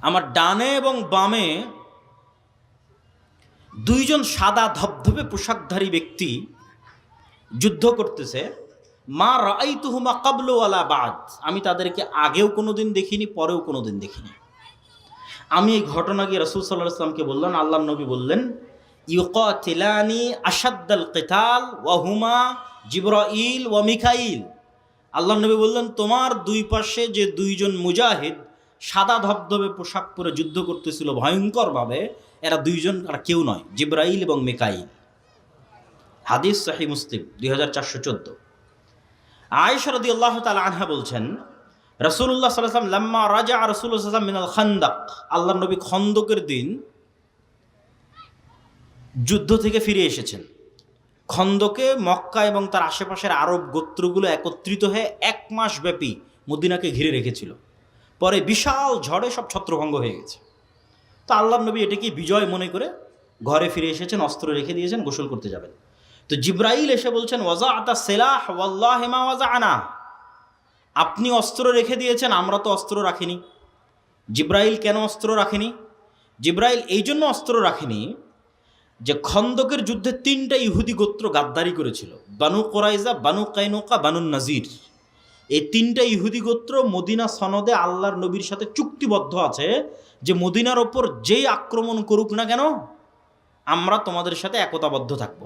আমার ডানে এবং বামে দুইজন সাদা ধবধবে পোশাকধারী ব্যক্তি যুদ্ধ করতেছে। মা রাআইতুহুমা ক্বাবলু ওয়ালা বাদ, আমি তাদেরকে আগেও কোনোদিন দেখিনি, পরেও কোনোদিন দেখিনি। আমি এই ঘটনা গিয়ে রাসূল সাল্লাল্লাহু আলাইহি ওয়াসাল্লামকে বললেন। আল্লাহর নবী বললেন, ইউকাতিলানি আশাদ্দাল কিতাল ওয়া হুমা জিবরাইল ওয়া মিকাইল। আল্লাহর নবী বললেন, তোমার দুই পাশে যে দুইজন মুজাহিদ সাদা ধবধবে পোশাক পরে যুদ্ধ করতেছিল ভয়ঙ্করভাবে, এরা দুইজন আর কেউ নয়, জিবরাইল এবং মিকাইল। হাদিস সহিহ মুসলিম 2414। আয়েশা রাদিয়াল্লাহু তাআলা আনহা বলছেন, রাসূলুল্লাহ সাল্লাল্লাহু আলাইহি ওয়াসাল্লাম লাম্মা রাজা রাসূলুল্লাহ সাল্লাল্লাহু আলাইহি ওয়াসাল্লাম মিনাল খান্দাক, আল্লাহর নবী খন্দকের দিন যুদ্ধ থেকে ফিরে এসেছেন। খন্দকে মক্কা এবং তার আশেপাশের আরব গোত্রগুলো একত্রিত হয়ে 1 মাস ব্যাপী মদিনাকে ঘিরে রেখেছিল। পরে বিশাল ঝড়ে সব ছত্রভঙ্গ হয়ে গেছে। তো আল্লাহর নবী এটাকে বিজয় মনে করে ঘরে ফিরে এসেছেন, অস্ত্র রেখে দিয়েছেন, গোসল করতে যাবেন। তো জিবরাইল এসে বলছেন, ওয়াজাআতা সিলাহ ওয়াল্লাহি মা ওয়াজাআনা, আপনি অস্ত্র রেখে দিয়েছেন, আমরা তো অস্ত্র রাখিনি। জিবরাইল কেন অস্ত্র রাখেনি? জিবরাইল এই জন্য অস্ত্র রাখেনি যে খন্দকের যুদ্ধে 3টা ইহুদি গোত্র গাদ্দারি করেছিল, বানু কোরাইজা, বানু কাইনুকা, বানু নাজির। এই 3টা ইহুদি গোত্র মদিনা সনদে আল্লাহর নবীর সাথে চুক্তিবদ্ধ আছে যে মদিনার ওপর যেই আক্রমণ করুক না কেন, আমরা তোমাদের সাথে একতাবদ্ধ থাকব।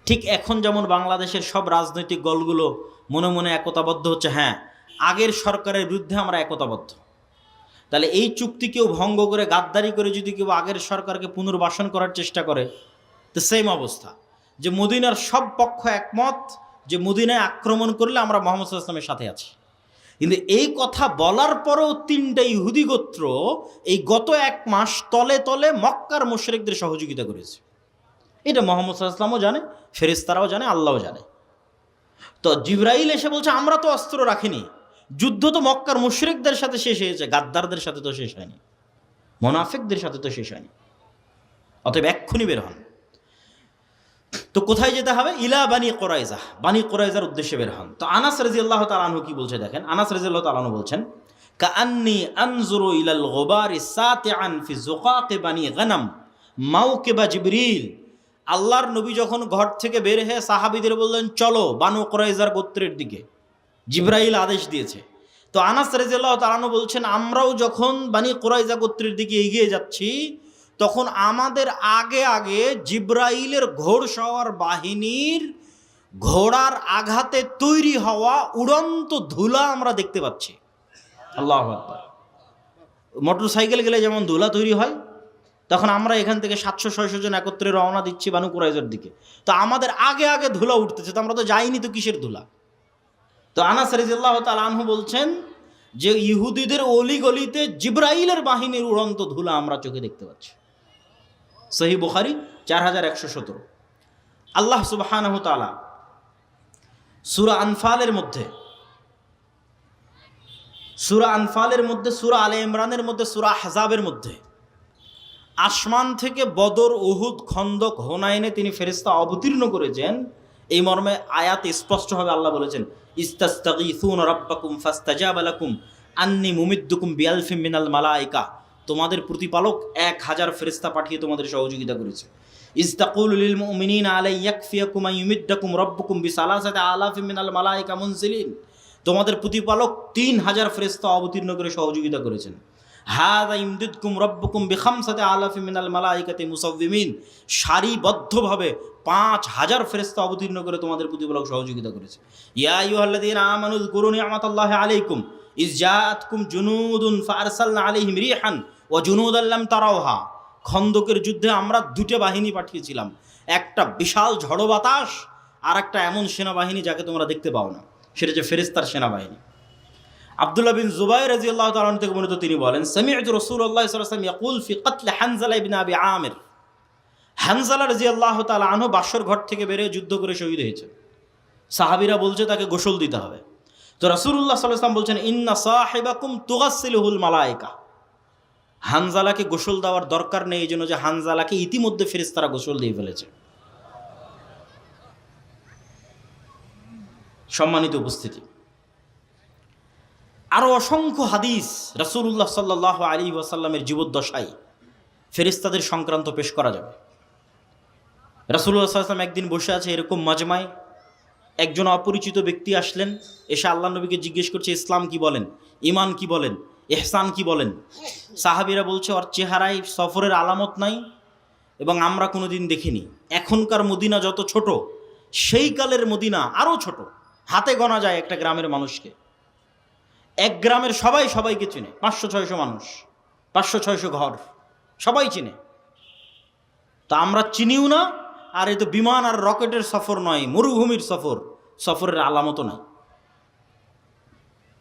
ঠিক এখন যেমন বাংলাদেশের সব রাজনৈতিক দলগুলো মনে মনে একতাবদ্ধ হচ্ছে, হ্যাঁ আগের সরকারের বিরুদ্ধে আমরা একতাবদ্ধ। তাহলে এই চুক্তি কেউ ভঙ্গ করে গাদ্দারি করে যদি কেউ আগের সরকারকে পুনর্বাসন করার চেষ্টা করে, তো সেম অবস্থা, যে মদিনার সব পক্ষ একমত যে মদিনায় আক্রমণ করলে আমরা মুহাম্মদ সাল্লাল্লাহু আলাইহি ওয়াসাল্লামের সাথে আছি। কিন্তু এই কথা বলার পরেও 3টা ইহুদি গোত্র এই গত 1 মাস তলে তলে মক্কার মুশরিকদের সহযোগিতা করেছে। এটা মুহাম্মদ সাল্লাল্লাহু আলাইহি ওয়াসাল্লামও জানে, ফেরেশতারাও জানে, আল্লাহও জানে। তো জিবরাইল এসে বলছে, আমরা তো অস্ত্র রাখিনি, যুদ্ধ তো মক্কার মুশরিকদের সাথে শেষ হয়েছে, গাদ্দারদের সাথে তো শেষ হয়নি, মুনাফিকদের সাথে তো শেষ হয়নি। অতএব এক্ষুনি বের হন। তো কোথায় যেতে হবে? ইলা বানি কোরাইজা, বানি কোরাইজার উদ্দেশ্যে বের হন। তো আনাস রাদিয়াল্লাহু তাআলা আনহু কি বলছে দেখেন। আনাস রাদিয়াল্লাহু তাআলা আনহু বলছেন, কাআন্নী আনজুরু ইলাল গুবারি সাতিআন ফি যুকাক বানি গনম মাওকিবা জিবরিল। আল্লাহর নবী যখন ঘর থেকে বের হয়ে সাহাবীদের বললেন, চলো বানু কোরাইজার গোত্রের দিকে, জিবরাইল আদেশ দিয়েছে। তো আনাস রাদিয়াল্লাহু তাআলা আনহু বলছেন, আমরাও যখন বানি কোরাইজা গোত্রের দিকে এগিয়ে যাচ্ছি, তখন আমাদের আগে আগে জিবরাইলের ঘোড়সওয়ার বাহিনীর ঘোড়ার আঘাতে তৈরি হওয়া উড়ন্ত ধুলা আমরা দেখতে পাচ্ছি। আল্লাহু আকবার। মোটর সাইকেল গেলে যেমন ধুলা তৈরি হয়, তখন আমরা এখান থেকে 700-600 জন একত্রে রওনা দিচ্ছি বানু কুরাইজার দিকে। তো আমাদের আগে আগে ধুলা উঠতেছে, তো আমরা তো যাইনি, তো কিসের ধুলা? তো আনাস রাদিয়াল্লাহু তাআলা আনহু বলছেন যে ইহুদিদের অলিগলিতে জিবরাইলের বাহিনীর উড়ন্ত ধুলা আমরা চোখে দেখতে পাচ্ছি। সহিহ বুখারী 4117। আল্লাহ সুবহানাহু ওয়া তাআলা সূরা আনফালের মধ্যে, সূরা আলে ইমরানের মধ্যে, সূরা আহজাবের মধ্যে আসমান থেকে বদর, উহুদ, খন্দক, হুনাইনে তিনি ফেরেশতা অবতীর্ণ করেছেন, এই মর্মে আয়াতে স্পষ্টভাবে আল্লাহ বলেছেন, ইস্তাস্তাগীসুনা রাব্বাকুম ফাস্তাজাবা লাকুম আন্নী মুমিদ্দুকুম বিআলফিম মিনাল মালায়েকা। তোমাদের প্রতিপালক 1000 ফেরেশতা পাঠিয়ে তোমাদের সহযোগিতা করেছে। ইস্তাকুলু লিল মুমিনিনা আলাই ইয়াকফিয়াকুম আন ইউমিদ্দাকুম রাব্বুকুম বিসালাসাতি আলাফিম মিনাল মালায়েকা মুনজিলিন। তোমাদের প্রতিপালক 3000 ফেরেশতা অবতীর্ণ করে সহযোগিতা করেছেন। হাযা ইমদিদকুম রাব্বুকুম বিখামসাতি আলাফিম মিনাল মালায়েকাতি মুসাওয়িমিন। সারিবদ্ধভাবে 5000 ফেরেশতা অবতীর্ণ করে তোমাদের প্রতিপালক সহযোগিতা করেছে। ইয়া আইয়ুহাল্লাযীনা আমানু যকুরু নি'মাতাল্লাহি আলাইকুম ইয জাআতকুম জুনুদুন ফাআরসালনা আলাইহিম রিহান ওয়া জুনুদান লাম তারাওহা। খন্দকের যুদ্ধে আমরা 2টা বাহিনী পাঠিয়েছিলাম, একটা বিশাল ঝড়ো বাতাস, আর একটা এমন সেনাবাহিনী যাকে তোমরা দেখতে পাও না, সেটা যে ফেরেশতার সেনাবাহিনী। আব্দুল্লাহ বিন জুবাইর রাদিয়াল্লাহু তাআলা আনহু থেকে বর্ণিত, তিনি বলেন, সামি'তু রাসূলুল্লাহ সাল্লাল্লাহু আলাইহি ওয়াসাল্লাম ইয়াকুল ফি কতল হানজালা ইবনে আবি আমির। হানজালা রাদিয়াল্লাহু তাআলা আনহু বাসর ঘর থেকে বেরিয়ে যুদ্ধ করে শহীদ হয়েছে। সাহাবীরা বলছে তাকে গোসল দিতে হবে। তো রাসূলুল্লাহ সাল্লাল্লাহু আলাইহি ওয়াসাল্লাম বলছেন, ইন্না সাহিবাকুম তুগাসসিলুহুল মালায়েকা। হানজালাকে গোসল দেওয়ার দরকার নেই, এই জন্য যে হানজালাকে ইতিমধ্যে ফেরেশতারা গোসল দিয়ে ফেলেছে। সম্মানিত উপস্থিতি, আরও অসংখ্য হাদিস রাসূলুল্লাহ সাল্লাল্লাহু আলাইহি ওয়াসাল্লামের জীবদ্দশায় ফেরেশতাদের সংক্রান্ত পেশ করা যাবে। রাসূলুল্লাহ সাল্লাল্লাহু আলাইহি ওয়াসাল্লাম একদিন বসে আছে এরকম মাজমায়, একজন অপরিচিত ব্যক্তি আসলেন, এসে আল্লাহ নবীকে জিজ্ঞেস করছে ইসলাম কি বলেন, ঈমান কি বলেন, ইহসান কি বলেন। সাহাবীরা বলছে ওর চেহারায় সফরের আলামত নাই এবং আমরা কোনোদিন দেখিনি। এখনকার মদিনা যত ছোট, সেই কালের মদিনা আরও ছোট, হাতে গোনা যায় একটা গ্রামের মানুষকে। এক গ্রামের সবাই সবাইকে চিনে, 500-600 মানুষ, 500-600 ঘর, সবাই চিনে। তা আমরা চিনিও না, আর এ তো বিমান আর রকেটের সফর নয়, মরুভূমির সফর, সফরের আলামতও নাই।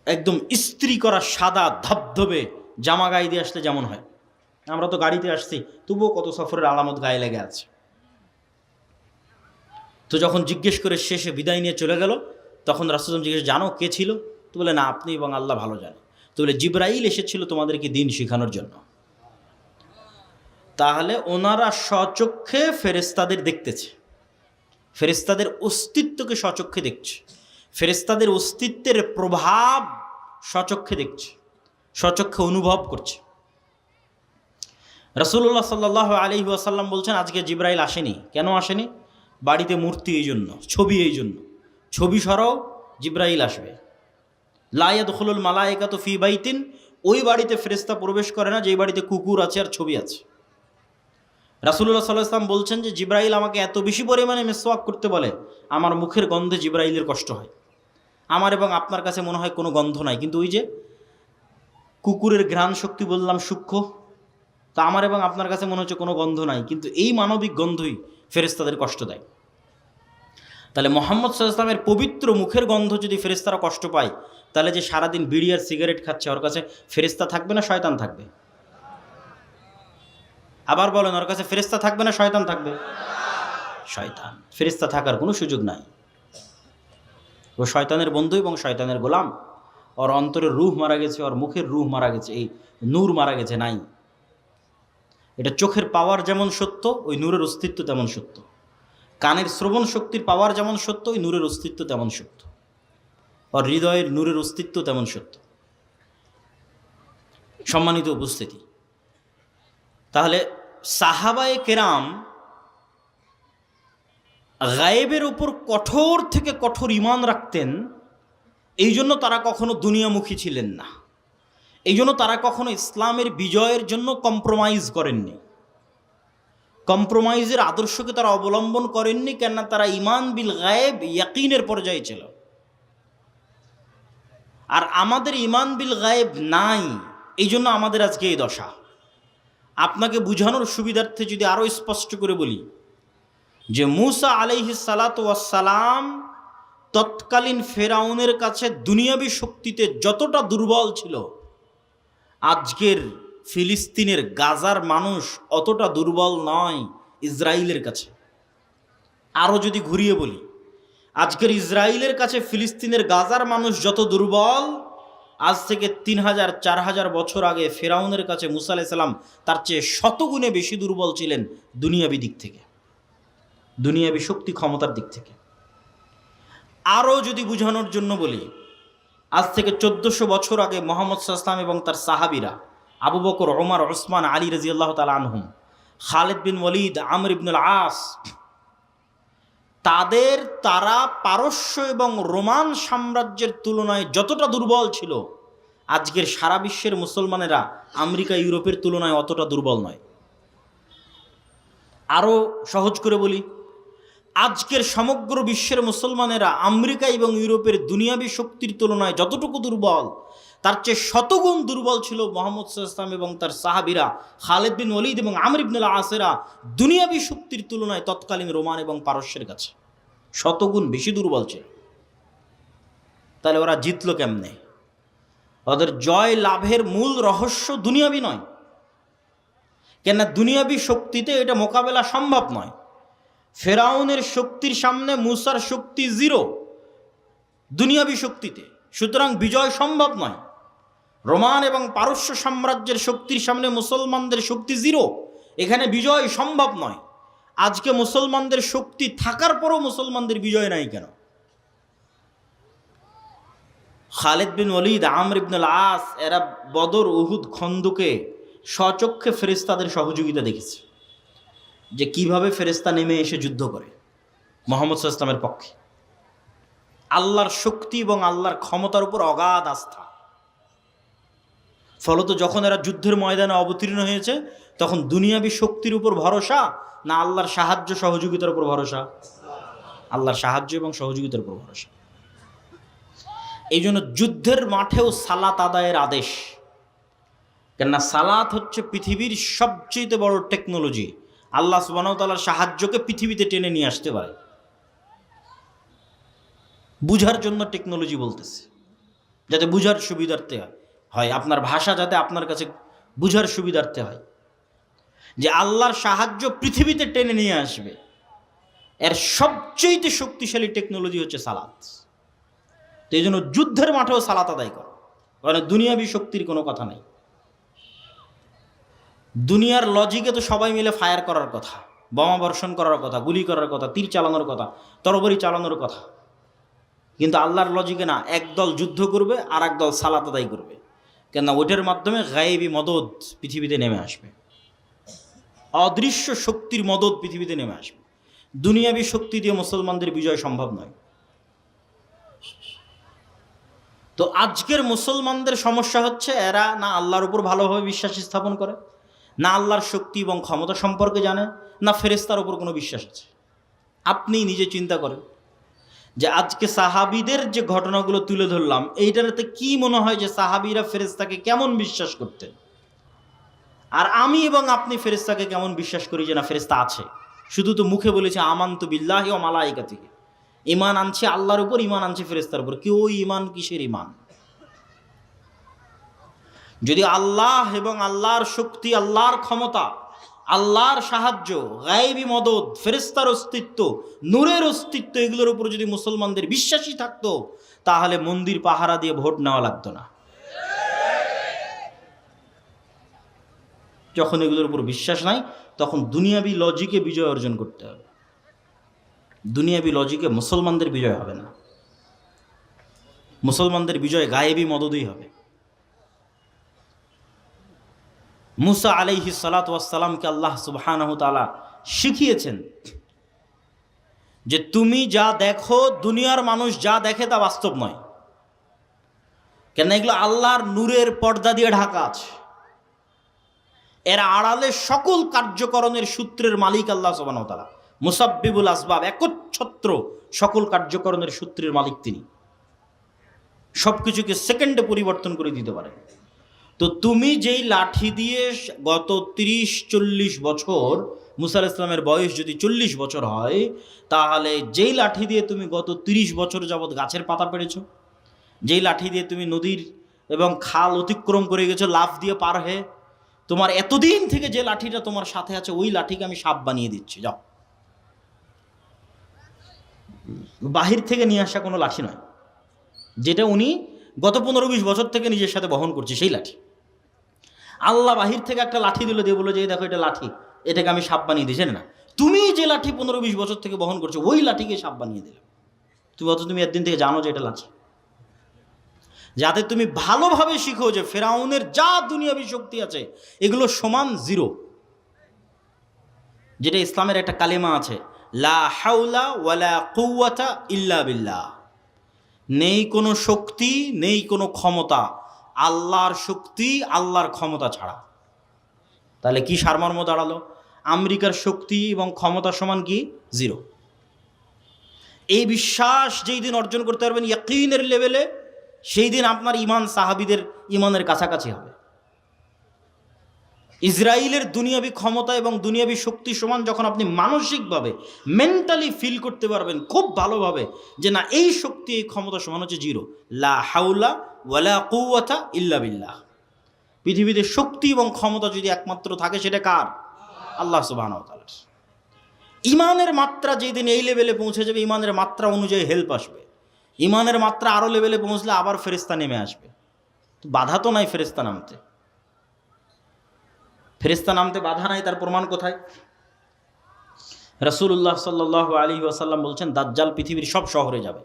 একদম ইস্ত্রি করা সাদা ধবধবে জামা গায়ে দিয়ে আসলে যেমন হয়, আমরা তো গাড়িতে আসছি, তবুও কত সফরের আলামত গায়ে লেগে আছে। তো যখন জিজ্ঞেস করে শেষে বিদায় নিয়ে চলে গেল, তখন রাসূল জিজ্ঞেস জানো কে ছিল? তো বলে না, আপনি এবং আল্লাহ ভালো জানে। তো বলে জিবরাইল এসেছিল তোমাদেরকে দিন শেখানোর জন্য। তাহলে ওনারা স্বচক্ষে ফেরেশতাদের দেখতেছে, ফেরেশতাদের অস্তিত্বকে স্বচক্ষে দেখছে, ফেরেশতাদের অস্তিত্বের প্রভাব স্বচক্ষে দেখছে, স্বচক্ষে অনুভব করছে। রাসূলুল্লাহ সাল্লাল্লাহু আলাইহি ওয়াসাল্লাম বলছেন আজকে জিবরাইল আসেনি। কেন আসেনি? বাড়িতে মূর্তি এই জন্য, ছবি এই জন্য, ছবি সরাও জিবরাইল আসবে। লা ইয়াদখুলুল মালায়েকাতু ফি বাইতিন, ওই বাড়িতে ফেরেশতা প্রবেশ করে না যেই বাড়িতে কুকুর আছে আর ছবি আছে। রাসূলুল্লাহ সাল্লাল্লাহু আলাইহি ওয়াসাল্লাম বলছেন যে জিবরাইল আমাকে এত বেশি পরিমাণে মিসওয়াক করতে বলে, আমার মুখের গন্ধে জিবরাইলের কষ্ট হয়। আমার এবং আপনার কাছে মনে হয় কোনো গন্ধ নাই, কিন্তু ওই যে কুকুরের ঘ্রাণ শক্তি বললাম সূক্ষ্ম, তা আমার এবং আপনার কাছে মনে হচ্ছে কোনো গন্ধ নাই, কিন্তু এই মানবিক গন্ধই ফেরেশতাদের কষ্ট দেয়। তাহলে মুহাম্মদ সাল্লাল্লাহু আলাইহি ওয়াসাল্লামের পবিত্র মুখের গন্ধ যদি ফেরেশতারা কষ্ট পায়, তাহলে যে সারাদিন বিড়ি আর সিগারেট খাচ্ছে ওর কাছে ফেরেশতা থাকবে না শয়তান থাকবে? আবার বলেন, ওর কাছে ফেরেশতা থাকবে না শয়তান থাকবে? শয়তান। ফেরেশতা থাকার কোনো সুযোগ নাই। ও শয়তানের বন্ধু এবং শয়তানের গোলাম। ওর অন্তরের রূহ মারা গেছে, ওর মুখের রূহ মারা গেছে, এই নূর মারা গেছে, নাই। এটা চোখের পাওয়ার যেমন সত্য, ওই নূরের অস্তিত্ব তেমন সত্য। কানের শ্রবণ শক্তির পাওয়ার যেমন সত্য, ওই নূরের অস্তিত্ব তেমন সত্য। ওর হৃদয়ের নূরের অস্তিত্ব তেমন সত্য। সম্মানিত উপস্থিতি, তাহলে সাহাবায়ে কেরাম গায়েবের উপর কঠোর থেকে কঠোর ঈমান রাখতেন। এই জন্য তারা কখনো দুনিয়ামুখী ছিলেন না, এই জন্য তারা কখনো ইসলামের বিজয়ের জন্য কম্প্রোমাইজ করেননি, কম্প্রোমাইজের আদর্শকে তারা অবলম্বন করেননি। কেননা তারা ঈমান বিল গায়েব ইয়াকিনের পর্যায়ে ছিল। আর আমাদের ঈমান বিল গায়েব নাই, এই জন্য আমাদের আজকে এই দশা। আপনাকে বুঝানোর সুবিধার্থে যদি আরও স্পষ্ট করে বলি যে মূসা আলাইহিস সালাতু ওয়াস সালাম তৎকালীন ফেরাউনের কাছে দুনিয়াবী শক্তিতে যতটা দুর্বল ছিল, আজকের ফিলিস্তিনের গাজার মানুষ অতটা দুর্বল নয় ইসরায়েলের কাছে। আরও যদি ঘুরিয়ে বলি, আজকের ইসরায়েলের কাছে ফিলিস্তিনের গাজার মানুষ যত দুর্বল, আজ থেকে 3000-4000 বছর আগে ফেরাউনের কাছে মূসা আলাইহিস সালাম তার চেয়ে শতগুণে বেশি দুর্বল ছিলেন দুনিয়াবী দিক থেকে, দুনিয়াবী শক্তি ক্ষমতার দিক থেকে। আরও যদি বুঝানোর জন্য বলি, আজ থেকে 1400 বছর আগে মুহাম্মদ সাল্লাল্লাহু আলাইহি ওয়াসাল্লাম এবং তার সাহাবীরা আবু বকর, ওমর, ওসমান, আলী রাদিয়াল্লাহু তাআলা আনহুম, খালিদ বিন ওয়ালিদ, আমর ইবনুল আস, তারা পারস্য এবং রোমান সাম্রাজ্যের তুলনায় যতটা দুর্বল ছিল, আজকের সারা বিশ্বের মুসলমানেরা আমেরিকা ইউরোপের তুলনায় অতটা দুর্বল নয়। আরও সহজ করে বলি, আজকের সমগ্র বিশ্বের মুসলমানেরা আমেরিকা এবং ইউরোপের দুনিয়াবী শক্তির তুলনায় যতটুকু দুর্বল, তার চেয়ে শতগুণ দুর্বল ছিল মুহাম্মদ সাল্লাল্লাহু আলাইহি ওয়াসাল্লাম এবং তার সাহাবীরা, খালিদ বিন ওয়ালিদ এবং আমর ইবনুল আসেরা দুনিয়াবী শক্তির তুলনায় তৎকালীন রোমান এবং পারস্যের কাছে শতগুণ বেশি দুর্বল ছিল। তাহলে ওরা জিতলো কেমনে? ওদের জয় লাভের মূল রহস্য দুনিয়াবী নয়, কেননা দুনিয়াবী শক্তিতে এটা মোকাবেলা সম্ভব নয়। ফেরাউনের শক্তির সামনে মূসার শক্তি জিরো দুনিয়াবী শক্তিতে, সুতরাং বিজয় সম্ভব নয়। রোমান এবং পারস্য সাম্রাজ্যের শক্তির সামনে মুসলমানদের শক্তি জিরো, এখানে বিজয় সম্ভব নয়। আজকে মুসলমানদের শক্তি থাকার পরও মুসলমানদের বিজয় নাই কেন? খালিদ বিন ওয়ালিদ, আমর ইবনুল আস, এরা বদর, উহুদ, খন্দকে স্বচক্ষে ফেরেশতাদের সহযোগিতা দেখেছে, যে কিভাবে ফেরেশতা নেমে এসে যুদ্ধ করে মুহাম্মদ সাল্লাল্লাহু আলাইহি ওয়াসাল্লামের পক্ষে। আল্লাহর শক্তি এবং আল্লাহর ক্ষমতার উপর অগাধ আস্থা। ফলত যখন এরা যুদ্ধের ময়দানে অবতীর্ণ হয়েছে, তখন দুনিয়াবী শক্তির উপর ভরসা না আল্লাহর সাহায্য সহযোগিতার উপর ভরসা? আল্লাহর সাহায্য এবং সহযোগিতার উপর ভরসা। এই জন্য যুদ্ধের মাঠেও সালাত আদায়ের আদেশ। কেননা সালাত হচ্ছে পৃথিবীর সবচেয়ে বড় টেকনোলজি। আল্লাহ সুবহানাহু ওয়া তাআলার সাহায্যকে পৃথিবীতে টেনে নিয়ে আসতে পারে। বুঝার জন্য টেকনোলজি বলতেছে, যাতে বুঝার সুবিধার্থে হয়, আপনার ভাষা যাতে আপনার কাছে বুঝার সুবিধার্থে হয়, যে আল্লাহর সাহায্য পৃথিবীতে টেনে নিয়ে আসবে। এর সবচেয়ে শক্তিশালী টেকনোলজি হচ্ছে সালাত। তো এই জন্য যুদ্ধের মাঠেও সালাত আদায় করো, কারণ দুনিয়াবী শক্তির কোনো কথা নাই। দুনিয়ার লজিকে তো সবাই মিলে ফায়ার করার কথা, বোমা বর্ষণ করার কথা, গুলি করার কথা, তীর চালানোর কথা, তরবারি চালানোর কথা। কিন্তু আল্লাহর লজিকে না, একদল যুদ্ধ করবে আর একদল সালাত আদায় করবে। কেননা ওইটার মাধ্যমে গায়েবী মদদ পৃথিবীতে নেমে আসবে, অদৃশ্য শক্তির মদদ পৃথিবীতে নেমে আসবে। দুনিয়াবী শক্তি দিয়ে মুসলমানদের বিজয় সম্ভব নয়। তো আজকের মুসলমানদের সমস্যা হচ্ছে, এরা না আল্লাহর উপর ভালোভাবে বিশ্বাস স্থাপন করে, না আল্লাহর শক্তি এবং ক্ষমতা সম্পর্কে জানে, না ফেরেশতার উপর কোনো বিশ্বাস আছে। আপনি নিজে চিন্তা করেন যে আজকে সাহাবীদের যে ঘটনাগুলো তুলে ধরলাম, এইটাতে কি মনে হয় যে সাহাবীরা ফেরেশতাকে কেমন বিশ্বাস করতেন, আর আমি এবং আপনি ফেরেশতাকে কেমন বিশ্বাস করি যে না ফেরেশতা আছে। শুধু তো মুখে বলেছে আমানতু বিল্লাহি ওয়া মালাইকাতিহি, ঈমান আনছে আল্লাহর উপর, ঈমান আনছে ফেরেশতার উপর। কি ওই ঈমান কিসের ঈমান? যদি আল্লাহ এবং আল্লাহর শক্তি, আল্লাহর ক্ষমতা, আল্লাহর সাহায্য, গায়েবী মদদ, ফেরেশতার অস্তিত্ব, নূরের অস্তিত্ব, এগুলোর উপর যদি মুসলমানদের বিশ্বাসী থাকতো, তাহলে মন্দির পাহারা দিয়ে ভোট নেওয়া লাগতো না। যখন এগুলোর উপর বিশ্বাস নাই, তখন দুনিয়াবী লজিকে বিজয় অর্জন করতে হবে। দুনিয়াবী লজিকে মুসলমানদের বিজয় হবে না। মুসলমানদের বিজয় গায়েবী মদদেই হবে। মুসা আলাইহিস সালাতু ওয়াস সালামকে আল্লাহ সুবহানাহু তাআলা শিখিয়েছেন যে তুমি যা দেখো, দুনিয়ার মানুষ যা দেখে তা বাস্তব নয়। কেন? এগুলো আল্লাহর নূরের পর্দা দিয়ে ঢাকা আছে। এর আড়ালে সকল কার্যকরণের সূত্রের মালিক আল্লাহ সুবহানাহু ওয়া তাআলা। মুসাব্বিবুল আসবাব, একচ্ছত্র সকল কার্যকরণের সূত্রের মালিক তিনি। সব কিছুকে সেকেন্ডে পরিবর্তন করে দিতে পারে। তো তুমি যেই লাঠি দিয়ে গত 30-40 বছর, মুসা আলাইহিস সালামের বয়স যদি 40 বছর হয়, তাহলে যেই লাঠি দিয়ে তুমি গত 30 বছর যাবৎ গাছের পাতা পেড়েছ, যেই লাঠি দিয়ে তুমি নদীর এবং খাল অতিক্রম করে গেছো লাফ দিয়ে পার হয়ে, তোমার এতদিন থেকে যে লাঠিটা তোমার সাথে আছে, ওই লাঠিকে আমি সাপ বানিয়ে দিচ্ছি, যাও। বাহির থেকে নিয়ে আসা কোনো লাঠি নয়, যেটা উনি গত 15-20 বছর থেকে নিজের সাথে বহন করছে, সেই লাঠি। আল্লাহ বাহির থেকে একটা লাঠি দিল, দিয়ে বললো যে দেখো এটা লাঠি, এটাকে আমি সাপ বানিয়ে দিয়েছি না। তুমি যে লাঠি 15-20 বছর থেকে বহন করছো, ওই লাঠিকে সাপ বানিয়ে দিলাম। তুমি একদিন থেকে জানো যে এটা লাঠি, যাতে তুমি ভালোভাবে শিখো যে ফেরাউনের যা দুনিয়াবী শক্তি আছে এগুলো সমান জিরো। যেটা ইসলামের একটা কালেমা আছে, লা হাওলা ওয়ালা কুওয়াতা ইল্লা বিল্লাহ। নেই কোনো শক্তি, নেই কোনো ক্ষমতা, আল্লাহর শক্তি, আল্লাহর ক্ষমতা ছাড়া। তাহলে কি সারমর্ম দাঁড়ালো? আমেরিকার শক্তি এবং ক্ষমতা সমান কি? জিরো। এই বিশ্বাস যেই দিন অর্জন করতে পারবেন ইয়াকিনের লেভেলে, সেই দিন আপনার ঈমান সাহাবীদের ঈমানের কাছাকাছি হবে। ইসরায়েলের দুনিয়াবী ক্ষমতা এবং দুনিয়াবী শক্তি সমান যখন আপনি মানসিকভাবে, মেন্টালি ফিল করতে পারবেন খুব ভালোভাবে যে না, এই শক্তি, এই ক্ষমতা সমান হচ্ছে জিরো। লা হাওলা ওয়ালা কুওয়াতা ইল্লা বিল্লাহ। পৃথিবীতে শক্তি এবং ক্ষমতা যদি একমাত্র থাকে, সেটা কার? আল্লাহ সুবহানাহু ওয়া তাআলার। ঈমানের মাত্রা যেদিন এই লেভেলে পৌঁছে যাবে, ঈমানের মাত্রা অনুযায়ী হেল্প আসবে। ঈমানের মাত্রা আরও লেভেলে পৌঁছলে আবার ফেরেশতা নেমে আসবে। বাধা তো নাই ফেরেশতা নামতে। ফেরেশতা নামতে বাধা নাই, তার প্রমাণ কোথায়? রাসূলুল্লাহ সাল্লাল্লাহু আলাইহি ওয়াসাল্লাম বলছেন, দাজ্জাল পৃথিবীর সব শহরে যাবে।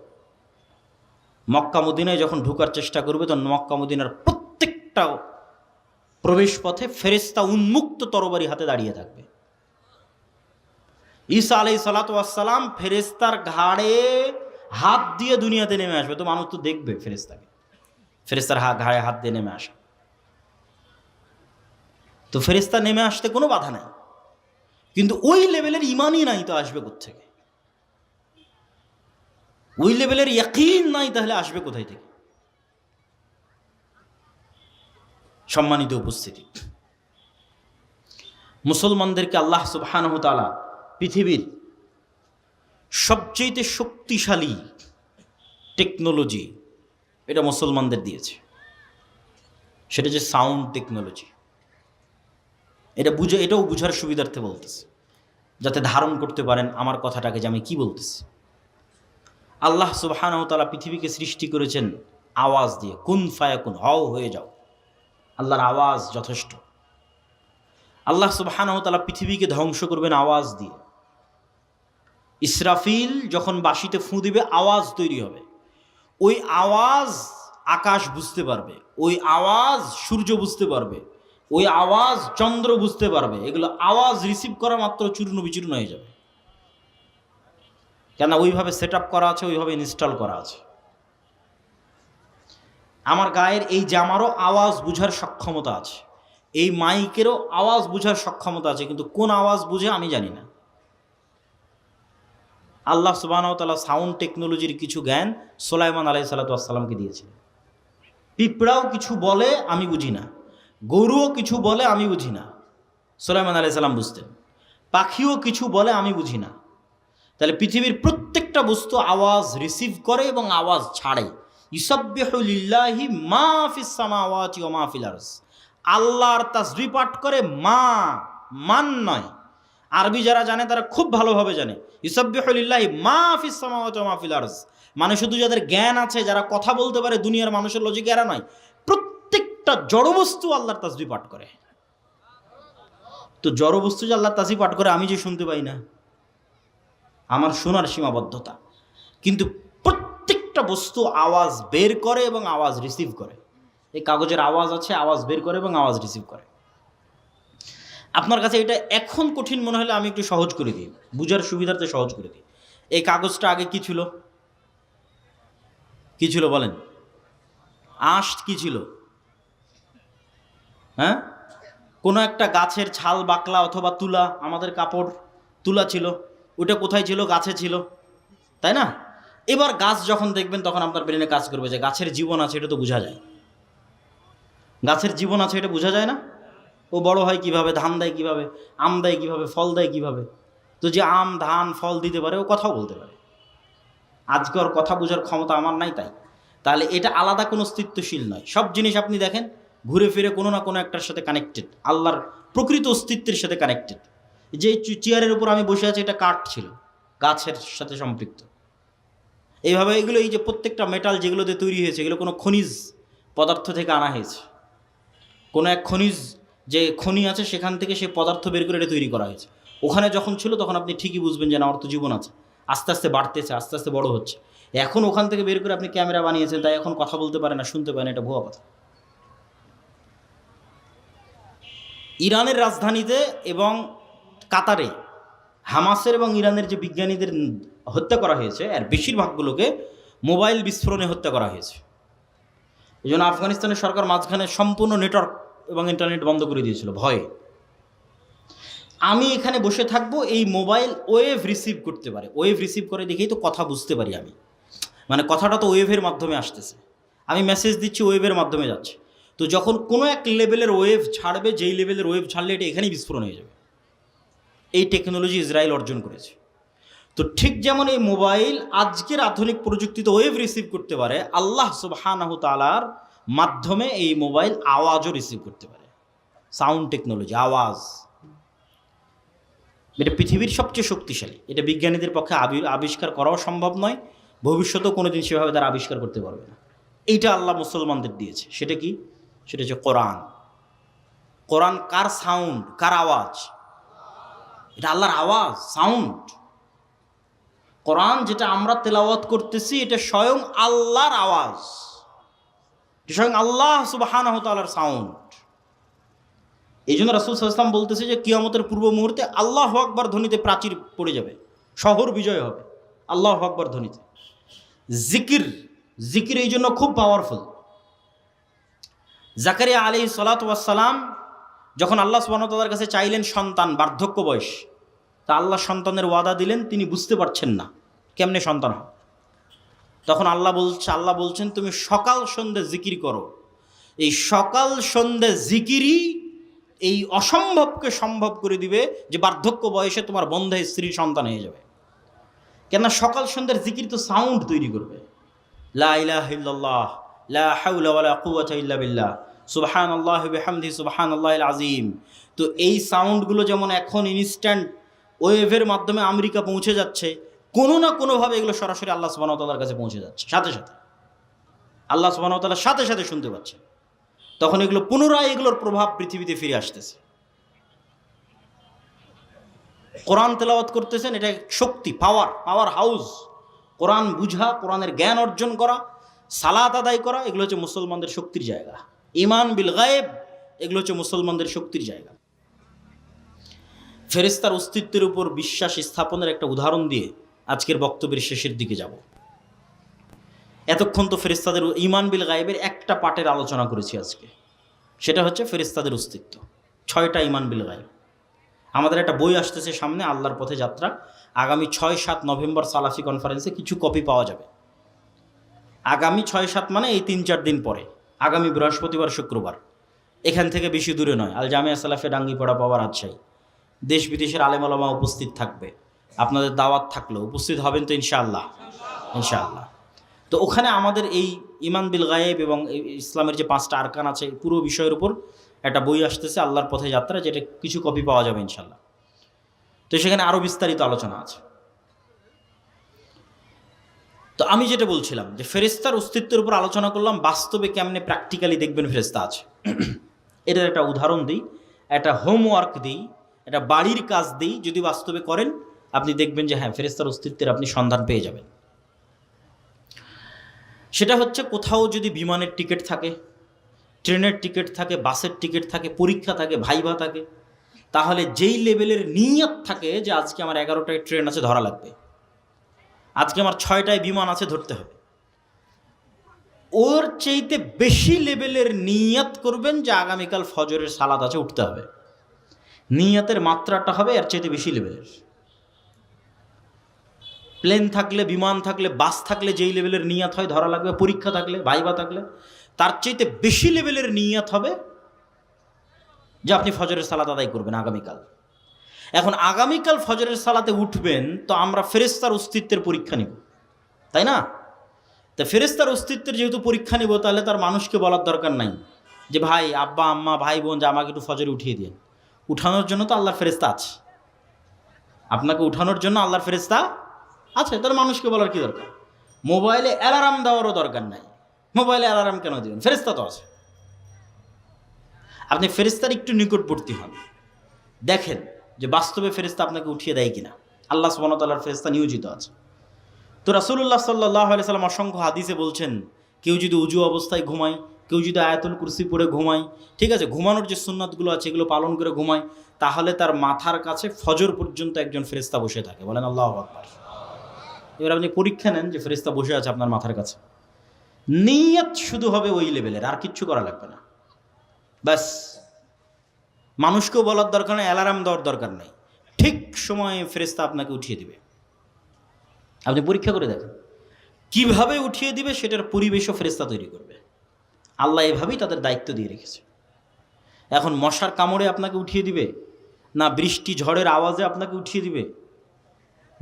মক্কা মদিনায় যখন ঢোকার চেষ্টা করবে তখন মক্কা মদিনার প্রত্যেকটা প্রবেশ পথে ফেরেশতা উন্মুক্ত তরবারি হাতে দাঁড়িয়ে থাকবে। ঈসা আলাইহিস সালাতু ওয়াস সালাম ফেরেশতার ঘাড়ে হাত দিয়ে দুনিয়াতে নেমে আসবে। তো মানুষ তো দেখবে ফেরেশতাকে, ফেরেশতার ঘাড়ে হাত দিয়ে নেমে আসে। তো ফেরেশতা নেমে আসতে কোনো বাধা নাই, কিন্তু ওই লেভেলের ইমানই নাই তো আসবে কোত্থেকে? ওই লেভেলের ইয়াকিন নাই, তাহলে আসবে কোথায় থেকে? সম্মানিত উপস্থিতি, মুসলমানদেরকে আল্লাহ সুবহানাহু ওয়া তাআলা পৃথিবীর সবচেয়ে শক্তিশালী টেকনোলজি এটা মুসলমানদের দিয়েছে, সেটা যে সাউন্ড টেকনোলজি। এটাও বুঝার সুবিধার্থে বলতেছে, যাতে ধারণ করতে পারেন আমার কথাটাকে যে আমি কি বলতেছি। আল্লাহ সুবহানাহু ওয়া তাআলা পৃথিবীকে সৃষ্টি করেছেন আওয়াজ দিয়ে, কুন ফায়াকুন, হও হয়ে যাও। আল্লাহর আওয়াজ যথেষ্ট। আল্লাহ সুবহানাহু ওয়া তাআলা পৃথিবীকে ধ্বংস করবেন আওয়াজ দিয়ে। ইসরাফিল যখন বাঁশিতে ফুঁ দিবে আওয়াজ তৈরি হবে, ওই আওয়াজ আকাশ বুঝতে পারবে, ওই আওয়াজ সূর্য বুঝতে পারবে, ওই আওয়াজ চন্দ্র বুঝতে পারবে। এগুলো আওয়াজ রিসিভ করা মাত্র চূর্ণ বিচূর্ণ হয়ে যাবে, কেন ওইভাবে সেট আপ করা আছে, ওইভাবে ইনস্টল করা আছে। আমার গায়ের এই জামারও আওয়াজ বুঝার সক্ষমতা আছে, এই মাইকেরও আওয়াজ বুঝার সক্ষমতা আছে, কিন্তু কোন আওয়াজ বুঝে আমি জানি না। আল্লাহ সুবহানাহু ওয়া তাআলা সাউন্ড টেকনোলজির কিছু জ্ঞান সুলাইমান আলাইহিস সালাতু ওয়াস সালামকে দিয়েছিলেন। পিঁপড়াও কিছু বলে আমি বুঝি না, গরুও কিছু বলে আমি বুঝি না, সুলাইমান আলাইহিস সালাম বুঝতেন। পাখিও কিছু বলে আমি বুঝি না। তাহলে পৃথিবীর প্রত্যেকটা বস্তু আওয়াজ রিসিভ করে এবং আওয়াজ ছাড়ে। ইউসাব্বিহু লিল্লাহি মা ফিস সামাওয়াতি ওয়া মা ফিল আরজ। আল্লাহর তাসবিহ পাঠ করে মান নয়। আরবি যারা জানে তারা খুব ভালোভাবে জানে ইউসাব্বিহু লিল্লাহি মা ফিস সামাওয়াতি ওয়া মা ফিল আরজ। মানে শুধু যাদের জ্ঞান আছে, যারা কথা বলতে পারে দুনিয়ার মানুষের লজিকে, এরা নয়, প্রত্যেকটা জড়বস্তু আল্লাহর তাসবিহ পাঠ করে। তো জড়বস্তু যে আল্লাহর তাসবিহ পাঠ করে আমি যে শুনতে পাই না, আমার শোনার সীমাবদ্ধতা, কিন্তু প্রত্যেকটা বস্তু আওয়াজ বের করে এবং আওয়াজ রিসিভ করে। এই কাগজের আওয়াজ আছে, আওয়াজ বের করে এবং আওয়াজ রিসিভ করে। আপনার কাছে এটা এখন কঠিন মনে হলে আমি একটু সহজ করে দিই, বুঝার সুবিধার্থে সহজ করে দিই। এই কাগজটা আগে কি ছিল? কি ছিল বলেন? আঁশ কি ছিল? হ্যাঁ, কোনো একটা গাছের ছাল বাকলা অথবা তুলা, আমাদের কাপড় তুলা ছিল, ওটা কোথায় ছিল? গাছে ছিল, তাই না? এবার গাছ যখন দেখবেন তখন আপনার ব্রেনে কাজ করবে যে গাছের জীবন আছে, এটা তো বোঝা যায়। গাছের জীবন আছে এটা বোঝা যায় না? ও বড় হয় কিভাবে, ধান দেয় কিভাবে, আম দেয় কিভাবে, ফল দেয় কিভাবে? তো যে আম ধান ফল দিতে পারে ও কথাও বলতে পারে। আজকে ওর কথা বোঝার ক্ষমতা আমার নাই, তাহলে এটা আলাদা কোনো অস্তিত্বশীল নয়। সব জিনিস আপনি দেখেন ঘুরে ফিরে কোনো না কোনো একটার সাথে কানেক্টেড, আল্লাহর প্রকৃত অস্তিত্বের সাথে কানেক্টেড। যে চেয়ারের উপর আমি বসে আছি এটা কাঠ ছিল, গাছের সাথে সম্পৃক্ত। এইভাবে এগুলো, এই যে প্রত্যেকটা মেটাল যেগুলোতে তৈরি হয়েছে, এগুলো কোনো খনিজ পদার্থ থেকে আনা হয়েছে। কোনো এক খনিজ, যে খনি আছে সেখান থেকে সে পদার্থ বের করে এটা তৈরি করা হয়েছে। ওখানে যখন ছিল তখন আপনি ঠিকই বুঝবেন যে না, ওর তো জীবন আছে, আস্তে আস্তে বাড়তেছে, আস্তে আস্তে বড় হচ্ছে। এখন ওখান থেকে বের করে আপনি ক্যামেরা বানিয়েছেন, তাই এখন কথা বলতে পারে না, শুনতে পারে না, এটা ভুয়া কথা। ইরানের রাজধানীতে এবং কাতারে হামাসের এবং ইরানের যে বিজ্ঞানীদের হত্যা করা হয়েছে, এর বেশিরভাগগুলোকে মোবাইল বিস্ফোরণে হত্যা করা হয়েছে। এই জন্য আফগানিস্তানের সরকার মাঝখানে সম্পূর্ণ নেটওয়ার্ক এবং ইন্টারনেট বন্ধ করে দিয়েছিল ভয়ে। আমি এখানে বসে থাকবো, এই মোবাইল ওয়েভ রিসিভ করতে পারে, ওয়েভ রিসিভ করে দেখেই তো কথা বুঝতে পারি আমি, মানে কথাটা তো ওয়েভের মাধ্যমে আসতেছে, আমি মেসেজ দিচ্ছি ওয়েভের মাধ্যমে যাচ্ছে। তো যখন কোনো এক লেভেলের ওয়েভ ছাড়বে, যেই লেভেলের ওয়েভ ছাড়লে এটা এখানেই বিস্ফোরণ হয়ে যাবে। এই টেকনোলজি ইসরায়েল অর্জন করেছে। তো ঠিক যেমন এই মোবাইল আজকের আধুনিক প্রযুক্তিতে ওয়েভ রিসিভ করতে পারে, আল্লাহ সুবহানাহু তাআলার মাধ্যমে এই মোবাইল আওয়াজও রিসিভ করতে পারে। সাউন্ড টেকনোলজি, আওয়াজ, এটা পৃথিবীর সবচেয়ে শক্তিশালী। এটা বিজ্ঞানীদের পক্ষে আবিষ্কার করাও সম্ভব নয়, ভবিষ্যতেও কোনোদিন সেভাবে তারা আবিষ্কার করতে পারবে না। এইটা আল্লাহ মুসলমানদের দিয়েছে। সেটা কি? সেটা হচ্ছে কোরআন। কোরআন কার সাউন্ড, কার আওয়াজ? এটা আল্লাহর আওয়াজ, সাউন্ড। কোরআন যেটা আমরা তেলাওয়াত করতেছি এটা স্বয়ং আল্লাহর আওয়াজ, স্বয়ং আল্লাহ সুবহানাহু ওয়া তাআলার সাউন্ড। এই জন্য রাসূল সাল্লাল্লাহু আলাইহি ওয়াসাল্লাম বলতেছে যে কিয়ামতের পূর্ব মুহূর্তে আল্লাহু আকবার ধ্বনিতে প্রাচীর পড়ে যাবে, শহর বিজয় হবে আল্লাহু আকবার ধ্বনিতে। জিকির এই জন্য খুব পাওয়ারফুল। জাকারিয়া আলাইহিস সালাতু ওয়াস সালাম যখন আল্লাহ সুবহানাহু ওয়া তাআলার কাছে চাইলেন সন্তান, বার্ধক্য বয়স, তা আল্লাহ সন্তানের ওয়াদা দিলেন, তিনি বুঝতে পারছেন না কেমনে সন্তান হয়। তখন আল্লাহ বলছেন তুমি সকাল সন্ধ্যে জিকির করো। এই সকাল সন্ধ্যে জিকিরই এই অসম্ভবকে সম্ভব করে দিবে যে বার্ধক্য বয়সে তোমার বন্ধে স্ত্রীর সন্তান হয়ে যাবে। কেননা সকাল সন্ধ্যার জিকির তো সাউন্ড তৈরি করবে, লা ইলাহা ইল্লাল্লাহ, লা হাওলা ওয়ালা কুওয়াতা ইল্লা বিল্লাহ, সুবহানাল্লাহি ওয়া বিহামদিহি সুবহানাল্লাহিল আযীম। তো এই সাউন্ডগুলো যেমন এখন ইনস্ট্যান্ট ওয়েভের মাধ্যমে আমেরিকা পৌঁছে যাচ্ছে, কোনো না কোনোভাবে এগুলো সরাসরি আল্লাহ সুবহানাহু ওয়া তাআলার কাছে পৌঁছে যাচ্ছে, সাথে সাথে আল্লাহ সুবহানাহু ওয়া তাআলা সাথে সাথে শুনতে পাচ্ছে। তখন এগুলো পুনরায় এগুলোর প্রভাব পৃথিবীতে ফিরে আসতেছে। কোরআন তেলাওয়াত করতেছেন, এটা শক্তি, পাওয়ার হাউস। কোরআন বুঝা, কোরআনের জ্ঞান অর্জন করা, সালাত আদায় করা, এগুলো হচ্ছে মুসলমানদের শক্তির জায়গা। ঈমান বিল গায়েব, এগুলো হচ্ছে মুসলমানদের শক্তির জায়গা। ফেরেশতার অস্তিত্বের উপর বিশ্বাস স্থাপনের একটা উদাহরণ দিয়ে আজকের বক্তব্যের শেষের দিকে যাব। এতক্ষণ তো ফেরেশতাদের ঈমান বিল গায়েবের একটা পার্টের আলোচনা করেছি আজকে, সেটা হচ্ছে ফেরেশতাদের অস্তিত্ব। 6টা ঈমান বিল গায়েব। আমাদের একটা বই আসতেছে সামনে, আল্লাহর পথে যাত্রা। আগামী 6-7 নভেম্বর সালাফি কনফারেন্সে কিছু কপি পাওয়া যাবে। আগামী 6-7 মানে এই 3-4 দিন পরে, আগামী বৃহস্পতিবার শুক্রবার, এখান থেকে বেশি দূরে নয়, আল জামিয়া সালাফে ডাঙ্গিপাড়া পাওয়া রাজশাহী। দেশ বিদেশের আলেম ওলামা উপস্থিত থাকবে, আপনাদের দাওয়াত থাকলেও উপস্থিত হবেন তো ইনশাআল্লাহ। তো ওখানে আমাদের এই ঈমান বিল গায়েব এবং ইসলামের যে 5টা আরকান আছে পুরো বিষয়ের উপর একটা বই আসতেছে, আল্লাহর পথে যাত্রা, যেটা কিছু কপি পাওয়া যাবে ইনশাআল্লাহ। তো সেখানে আরও বিস্তারিত আলোচনা আছে। তো আমি যেটা বলছিলাম যে ফেরেশতার অস্তিত্বের উপর আলোচনা করলাম, বাস্তবে কেমনে প্র্যাকটিক্যালি দেখবেন ফেরেশতা আছে। এটার একটা উদাহরণ দিই, একটা হোমওয়ার্ক দিই, একটা বাড়ির কাজ দিই। যদি বাস্তবে করেন আপনি দেখবেন যে হ্যাঁ, ফেরেশতার অস্তিত্বের আপনি সন্ধান পেয়ে যাবেন। সেটা হচ্ছে, কোথাও যদি বিমানের টিকিট থাকে, ট্রেনের টিকিট থাকে, বাসের টিকিট থাকে, পরীক্ষা থাকে, ভাইভা থাকে, তাহলে যেই লেভেলের নিয়ত থাকে যে আজকে আমার 11টায় ট্রেন আছে, ধরা লাগবে, আজকে আমার 6টায় বিমান আছে, ধরতে হবে, ওর চাইতে বেশি লেভেলের নিয়ত করবেন যে আগামীকাল ফজরের সালাত আছে, উঠতে হবে। নিয়তের মাত্রাটা হবে এর চাইতে বেশি লেভেলের। প্লেন থাকলে, বিমান থাকলে, বাস থাকলে যেই লেভেলের নিয়ত হয়, ধরা লাগবে, পরীক্ষা থাকলে, ভাইভা থাকলে, তার চাইতে বেশি লেভেলের নিয়ত হবে যে আপনি ফজরের সালাত আদায় করবেন আগামীকাল। এখন আগামীকাল ফজরের সালাতে উঠবেন, তো আমরা ফেরেশতার অস্তিত্বের পরীক্ষা নিব, তাই না? তা ফেরেশতার অস্তিত্বের যেহেতু পরীক্ষা নিব, তাহলে তার মানুষকে বলার দরকার নাই যে ভাই, আব্বা, আম্মা, ভাই, বোন, যে আমাকে একটু ফজরে উঠিয়ে দিন। উঠানোর জন্য তো আল্লাহর ফেরেশতা আছে, আপনাকে উঠানোর জন্য আল্লাহর ফেরেশতা আছে, তার মানুষকে বলার কি দরকার? মোবাইলে অ্যালার্ম দেওয়ারও দরকার নাই। মোবাইলে অ্যালার্ম কেন দিবেন? ফেরেশতা তো আছে। আপনি ফেরেশতার একটু নিকটবর্তী হন, দেখেন যে বাস্তবে ফেরেশতা আপনাকে উঠিয়ে দেয় কিনা। আল্লাহ সুবহানাহু ওয়া তাআলার ফেরেশতা নিয়োজিত আছে। তো রাসূলুল্লাহ সাল্লাল্লাহু আলাইহি সাল্লাম অসংখ্য হাদিসে বলছেন, কেউ যদি উজু অবস্থায় ঘুমায়, কেউ যদি আয়াতুল কুরসি পড়ে ঘুমায়, ঠিক আছে, ঘুমানোর যে সুন্নাতগুলো আছে এগুলো পালন করে ঘুমায়, তাহলে তার মাথার কাছে ফজর পর্যন্ত একজন ফেরেশতা বসে থাকে। বলেন আল্লাহু আকবার। এবার আপনি পরীক্ষা নেন যে ফেরেশতা বসে আছে আপনার মাথার কাছে। নিয়ত শুধু হবে ওই লেভেলের, আর কিচ্ছু করা লাগবে না। ব্যাস, মানুষকেও বলার দরকার নেই, অ্যালার্ম দেওয়ার দরকার নেই, ঠিক সময়ে ফেরেশতা আপনাকে উঠিয়ে দিবে। আপনি পরীক্ষা করে দেখেন কিভাবে উঠিয়ে দিবে, সেটার পরিবেশও ফেরেশতা তৈরি করবে। আল্লাহ এভাবেই তাদের দায়িত্ব দিয়ে রেখেছে। এখন মশার কামড়ে আপনাকে উঠিয়ে দিবে না, বৃষ্টি ঝড়ের আওয়াজে আপনাকে উঠিয়ে দিবে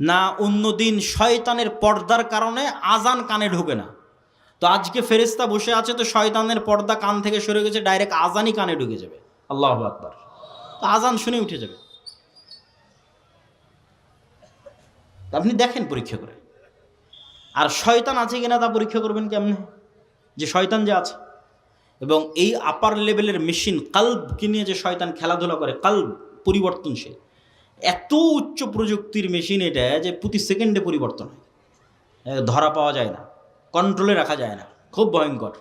না, অন্যদিন শয়তানের পর্দার কারণে আজান কানে ঢোকে না, তো আজকে ফেরেশতা বসে আছে, তো শয়তানের পর্দা কান থেকে সরে গেছে, ডাইরেক্ট আজানই কানে ঢুকে যাবে। আল্লাহু আকবার। তো আজান শুনে উঠে যাবে। আপনি দেখেন পরীক্ষা করে। আর শয়তান আছে কিনা তা পরীক্ষা করবেন কেমনে? যে শয়তান যে আছে, এবং এই আপার লেভেলের মেশিন কালবকে নিয়ে যে শয়তান খেলাধুলা করে, কালব পরিবর্তনশীল, এত উচ্চ প্রযুক্তির মেশিন এটা যে প্রতি সেকেন্ডে পরিবর্তন হয়, ধরা পাওয়া যায় না, কন্ট্রোলে রাখা যায় না, খুব ভয়ঙ্কর।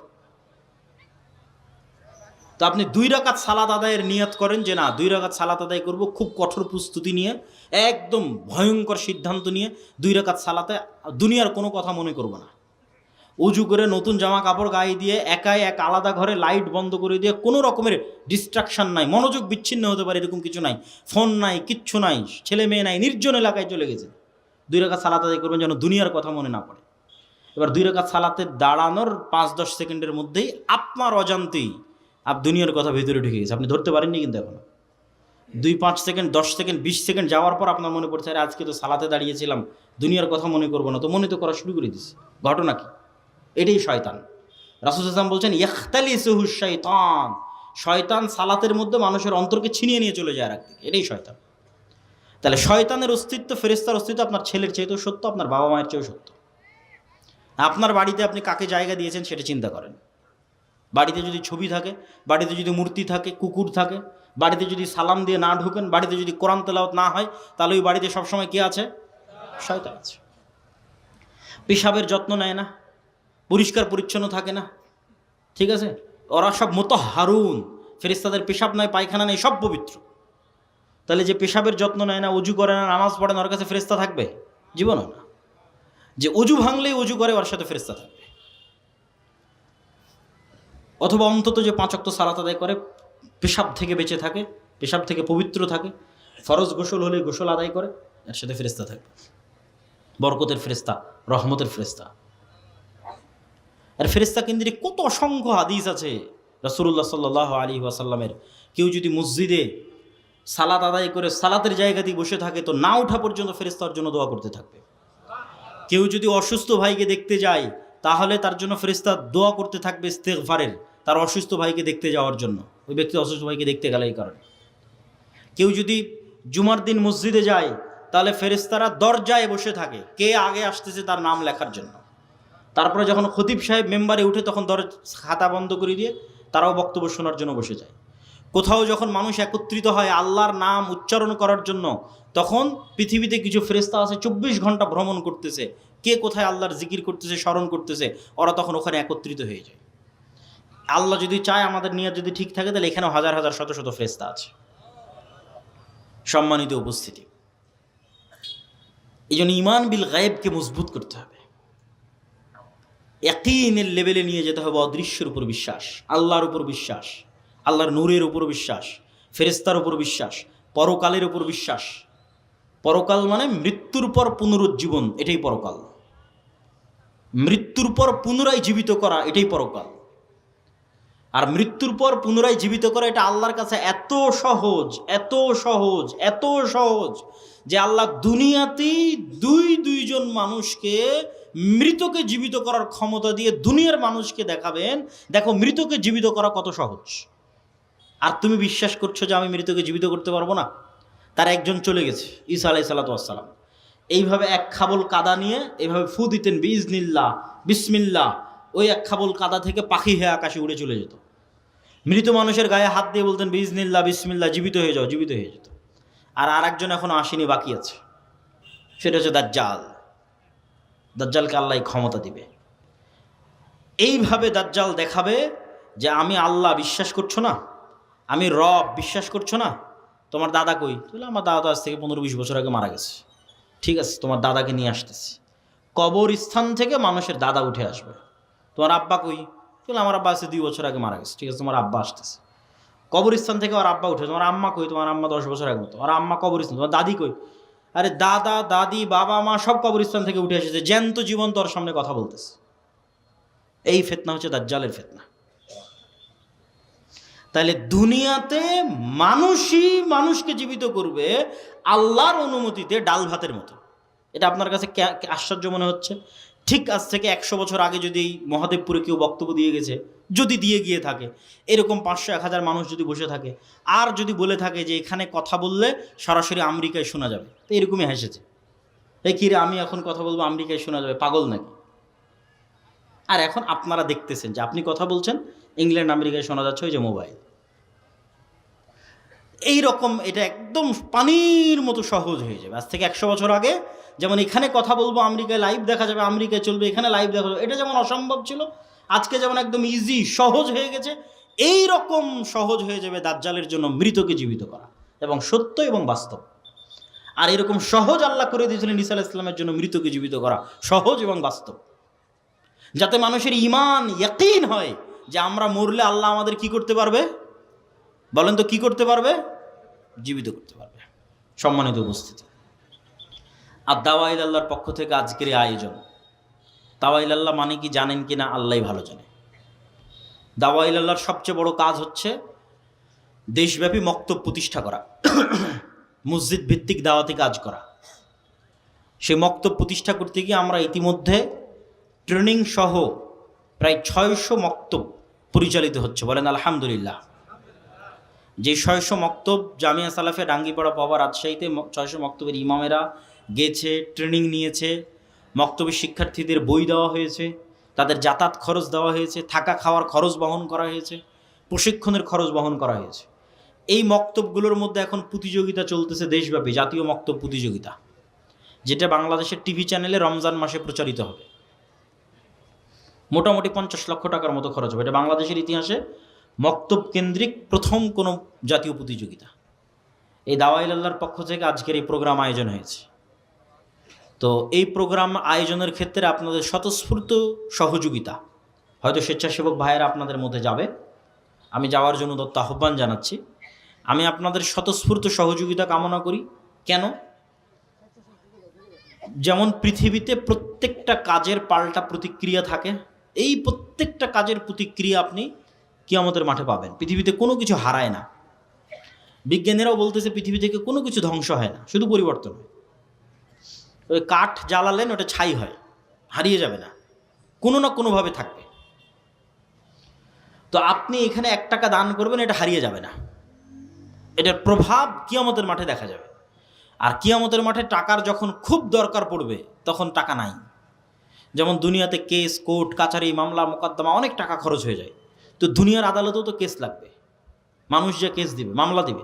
তো আপনি 2 রাকাত সালাত আদায়ের নিয়ত করেন যে না 2 রাকাত সালাত আদায় করব, খুব কঠোর প্রস্তুতি নিয়ে, একদম ভয়ঙ্কর সিদ্ধান্ত নিয়ে 2 রাকাত সালাতে দুনিয়ার কোনো কথা মনে করব না। উজু করে নতুন জামা কাপড় গায়ে দিয়ে একাই এক আলাদা ঘরে লাইট বন্ধ করে দিয়ে, কোনো রকমের ডিস্ট্রাকশন নাই, মনোযোগ বিচ্ছিন্ন হতে পারে এরকম কিছু নাই, ফোন নাই, কিচ্ছু নাই, ছেলে মেয়ে নাই, নির্জন এলাকায় চলে গেছে। 2 রাকাত সালাত আদায় করবেন যেন দুনিয়ার কথা মনে না পড়ে। এবার 2 রাকাত সালাতে দাঁড়ানোর 5-10 সেকেন্ডের মধ্যেই আপনার অজান্তেই দুনিয়ার কথা ভেতরে ঢুকে গেছে, আপনি ধরতে পারেননি কিন্তু এখনো। 2-5 সেকেন্ড, 10 সেকেন্ড, 20 সেকেন্ড যাওয়ার পর আপনার মনে পড়ছে, আরে আজকে তো সালাতে দাঁড়িয়েছিলাম, দুনিয়ার কথা মনে করবো না, তো মনে তো করা শুরু করে দিচ্ছে। ঘটনা কি? এটাই শয়তান। রাসূল সাল্লাল্লাহু আলাইহি ওয়াসাল্লাম বলছেন ইয়াখতালিসুহু শাইতান, শয়তান সালাতের মধ্যে মানুষের অন্তরকে ছিনিয়ে নিয়ে চলে যায় একদিকে, এটাই শয়তান। তাহলে শয়তানের অস্তিত্ব, ফেরেশতার অস্তিত্ব আপনার ছেলের চেয়েও সত্য, আপনার বাবা মায়ের চেয়েও সত্য। আপনার বাড়িতে আপনি কাকে জায়গা দিয়েছেন সেটা চিন্তা করেন। বাড়িতে যদি ছবি থাকে, বাড়িতে যদি মূর্তি থাকে, কুকুর থাকে, বাড়িতে যদি সালাম দিয়ে না ঢুকেন, বাড়িতে যদি কোরআন তেলাওয়াত না হয়, তাহলে ওই বাড়িতে সবসময় কে আছে? শয়তান আছে। পেশাবের যত্ন নেয় না, পরিষ্কার পরিচ্ছন্ন থাকে না, ঠিক আছে? ওরা সব মুতাহহারুন, ফেরেশতাদের পেশাব নয়, পায়খানা নেই, সব পবিত্র। তাহলে যে পেশাবের যত্ন নেয় না, অজু করে না, নামাজ পড়ে না, ওর কাছে ফেরেশতা থাকবে? জীবনও না। যে অজু ভাঙলেই অজু করে, ওর সাথে ফেরেশতা থাকবে। অথবা অন্তত যে 5 ওয়াক্ত সালাত আদায় করে, পেশাব থেকে বেঁচে থাকে, পেশাব থেকে পবিত্র থাকে, ফরজ গোসল হলে গোসল আদায় করে, এর সাথে ফেরেশতা থাকবে। বরকতের ফেরেশতা, রহমতের ফেরেশতা। আর ফেরেশতা কেন্দ্রিক কত অসংখ্য হাদিস আছে রাসূলুল্লাহ সাল্লাল্লাহু আলাইহি ওয়াসাল্লামের। কেউ যদি মসজিদে সালাত আদায় করে সালাতের জায়গাতেই বসে থাকে, তো না ওঠা পর্যন্ত ফেরেশতার জন্য দোয়া করতে থাকবে। কেউ যদি অসুস্থ ভাইকে দেখতে যায়, তাহলে তার জন্য ফেরেশতা দোয়া করতে থাকবে ইস্তেগফারের, তার অসুস্থ ভাইকে দেখতে যাওয়ার জন্য, ওই ব্যক্তি অসুস্থ ভাইকে দেখতে গেলে এই কারণে। কেউ যদি জুমার দিন মসজিদে যায়, তাহলে ফেরেশতারা দরজায় বসে থাকে কে আগে আসতেছে তার নাম লেখার জন্য। তারপরে যখন খতিব সাহেব মেম্বারে উঠে, তখন খাতা বন্ধ করে দিয়ে তারাও বক্তব্য শোনার জন্য বসে যায়। কোথাও যখন মানুষ একত্রিত হয় আল্লাহর নাম উচ্চারণ করার জন্য, তখন পৃথিবীতে কিছু ফেরেশতা আছে 24 ঘন্টা ভ্রমণ করতেছে, কে কোথায় আল্লাহর জিকির করতেছে, স্মরণ করতেছে, ওরা তখন ওখানে একত্রিত হয়ে যায়। আল্লাহ যদি চায়, আমাদের নিয়ত যদি ঠিক থাকে, তাহলে এখানেও হাজার হাজার শত শত ফেরেশতা আছে। সম্মানিত উপস্থিতি, এই জন্য ঈমান বিল গায়েবকে মজবুত করতে হবে, ইয়াকিনের লেভেলে নিয়ে যেতে হবে। অদৃশ্যের উপর বিশ্বাস, আল্লাহর উপর বিশ্বাস, আল্লাহর নূরের উপর বিশ্বাস, ফেরেশতার উপর বিশ্বাস, পরকালের উপর বিশ্বাস। পরকাল মানে মৃত্যুর পর পুনরুজ্জীবন, এটাই পরকাল। মৃত্যুর পর পুনরায় জীবিত করা, এটাই পরকাল। আর মৃত্যুর পর পুনরায় জীবিত করা, এটা আল্লাহর কাছে এত সহজ, এত সহজ, এত সহজ যে আল্লাহ দুনিয়াতেই দুইজন মানুষকে মৃতকে জীবিত করার ক্ষমতা দিয়ে দুনিয়ার মানুষকে দেখাবেন, দেখো মৃতকে জীবিত করা কত সহজ। আর তুমি বিশ্বাস করছো যে আমি মৃতকে জীবিত করতে পারবো না? তার একজন চলে গেছে, ঈসা আলাইহিস সালাতু ওয়াস সালাম, এইভাবে এক খাবল কাদা নিয়ে এইভাবে ফু দিতেন, বিইজনিল্লাহ, বিসমিল্লাহ, ওই এক খাবল কাদা থেকে পাখি হয়ে আকাশে উড়ে চলে যেত। মৃত মানুষের গায়ে হাত দিয়ে বলতেন বিইজনিল্লাহ, বিসমিল্লাহ, জীবিত হয়ে যাও, জীবিত হয়ে যেত। আর আরেকজন এখনো আসেনি, বাকি আছে, সেটা হচ্ছে দাজ্জাল। দাজ্জালকে আল্লাহ ক্ষমতা দিবে, এইভাবে দাজ্জাল দেখাবে যে আমি আল্লাহ বিশ্বাস করছো না, আমি রব বিশ্বাস করছো না, তোমার দাদা কই? তাহলে আমার দাদা তো আজ থেকে 15-20 বছর আগে মারা গেছে। ঠিক আছে, তোমার দাদাকে নিয়ে আসতেছি। কবরস্থান থেকে মানুষের দাদা উঠে আসবে। তোমার আব্বা কই? তাহলে আমার আব্বা আজকে 2 বছর আগে মারা গেছে। ঠিক আছে, তোমার আব্বা আসতেছে। কবরস্থান থেকে আর আব্বা উঠে, তোমার আম্মা কই? তোমার আম্মা 10 বছর আগে মতো। আর আম্মা কবরস্থান। তোমার দাদি কই? আরে দাদা, দাদি, বাবা, মা সব কবরস্থান থেকে উঠে এসেছে, জ্যান্ত জীবন তোর সামনে কথা বলতেছে। এই ফিতনা হচ্ছে দাজ্জালের ফিতনা। তাহলে দুনিয়াতে মানুষই মানুষকে জীবিত করবে আল্লাহর অনুমতিতে, ডাল ভাতের মতো। এটা আপনার কাছে আশ্চর্য মনে হচ্ছে? ঠিক আজ থেকে 100 বছর আগে যদি মহাদেবপুরে কেউ বক্তব্য দিয়ে গেছে, যদি দিয়ে গিয়ে থাকে, এরকম 500-1000 মানুষ যদি বসে থাকে, আর যদি বলে থাকে যে এখানে কথা বললে সরাসরি আমেরিকায় শোনা যাবে, তো এরকমই হেসেছে, এই কী রে, আমি এখন কথা বলবো আমেরিকায় শোনা যাবে, পাগল নাকি? আর এখন আপনারা দেখতেছেন যে আপনি কথা বলছেন, ইংল্যান্ড আমেরিকায় শোনা যাচ্ছে, ওই যে মোবাইল। এই রকম এটা একদম পানির মতো সহজ হয়ে যাবে। আজ থেকে 100 বছর আগে যেমন এখানে কথা বলবো, আমেরিকায় লাইভ দেখা যাবে, আমেরিকায় চলবে, এখানে লাইভ দেখা যাবে, এটা যেমন অসম্ভব ছিল, আজকে যেমন একদম ইজি সহজ হয়ে গেছে, এই রকম সহজ হয়ে যাবে দাজ্জালের জন্য মৃতকে জীবিত করা, এবং সত্য এবং বাস্তব। আর এরকম সহজ আল্লাহ করে দিয়েছিলেন ঈসা আলাইহিস সালামের জন্য মৃতকে জীবিত করা, সহজ এবং বাস্তব, যাতে মানুষের ঈমান ইয়াকিন হয় যে আমরা মরলে আল্লাহ আমাদের কি করতে পারবে, বলেন তো কি করতে পারবে, জীবিত করতে পারবে। সম্মানিত উপস্থিতি, আর দাওয়া ইলাল্লাহর পক্ষ থেকে আজকের এই আয়োজন, দাওয়া ইলাল্লাহ মানে কি জানেন কি না আল্লাহই ভালো জানে। দাওয়া ইলাল্লাহর সবচেয়ে বড় কাজ হচ্ছে দেশব্যাপী মক্তব প্রতিষ্ঠা করা, মসজিদ ভিত্তিক দাওয়াতি কাজ করা। সেই মক্তব প্রতিষ্ঠা করতে গিয়ে আমরা ইতিমধ্যে ট্রেনিং সহ প্রায় 600 মক্তব পরিচালিত হচ্ছে, বলেন আলহামদুলিল্লাহ। যে 600 মক্তব জামিয়া সালাফিয়া ডাঙ্গিপাড়া পাওয়া রাজশাহীতে 600 মক্তবের ইমামেরা গেছে, ট্রেনিং নিয়েছে, মক্তবের শিক্ষার্থীদের বই দেওয়া হয়েছে, তাদের যাতায়াত খরচ দেওয়া হয়েছে, থাকা খাওয়ার খরচ বহন করা হয়েছে, প্রশিক্ষণের খরচ বহন করা হয়েছে। এই মক্তবগুলোর মধ্যে এখন প্রতিযোগিতা চলতেছে দেশব্যাপী, জাতীয় মক্তব প্রতিযোগিতা, যেটা বাংলাদেশের টিভি চ্যানেলে রমজান মাসে প্রচারিত হবে। মোটামুটি 50 লক্ষ টাকার মতো খরচ হবে। এটা বাংলাদেশের ইতিহাসে মক্তব কেন্দ্রিক প্রথম কোনো জাতীয় প্রতিযোগিতা। এই দাওয়া ইলাল্লাহর পক্ষ থেকে আজকের এই প্রোগ্রাম আয়োজন হয়েছে। তো এই প্রোগ্রাম আয়োজনের ক্ষেত্রে আপনাদের স্বতঃস্ফূর্ত সহযোগিতা, হয়তো স্বেচ্ছাসেবক ভাইয়েরা আপনাদের মধ্যে যাবে, আমি যাওয়ার জন্য দত্ত আহ্বান জানাচ্ছি। আমি আপনাদের স্বতঃস্ফূর্ত সহযোগিতা কামনা করি। কেন? যেমন পৃথিবীতে প্রত্যেকটা কাজের পাল্টা প্রতিক্রিয়া থাকে, এই প্রত্যেকটা কাজের প্রতিক্রিয়া আপনি কিয়ামতের মাঠে পাবেন। পৃথিবীতে কোনো কিছু হারায় না। বিজ্ঞানীরাও বলতেছে পৃথিবী থেকে কোনো কিছু ধ্বংস হয় না, শুধু পরিবর্তন হয়। ওই কাঠ জ্বালালেন ওটা ছাই হয়, হারিয়ে যাবে না, কোনো না কোনোভাবে থাকবে। তো আপনি এখানে 1 টাকা দান করবেন, এটা হারিয়ে যাবে না, এটার প্রভাব কিয়ামতের মাঠে দেখা যাবে। আর কিয়ামতের মাঠে টাকার যখন খুব দরকার পড়বে তখন টাকা নাই। যেমন দুনিয়াতে কেস, কোর্ট কাছারি, মামলা মোকদ্দমা অনেক টাকা খরচ হয়ে যায়, তো দুনিয়ার আদালতেও তো কেস লাগবে। মানুষ যে কেস দিবে, মামলা দিবে,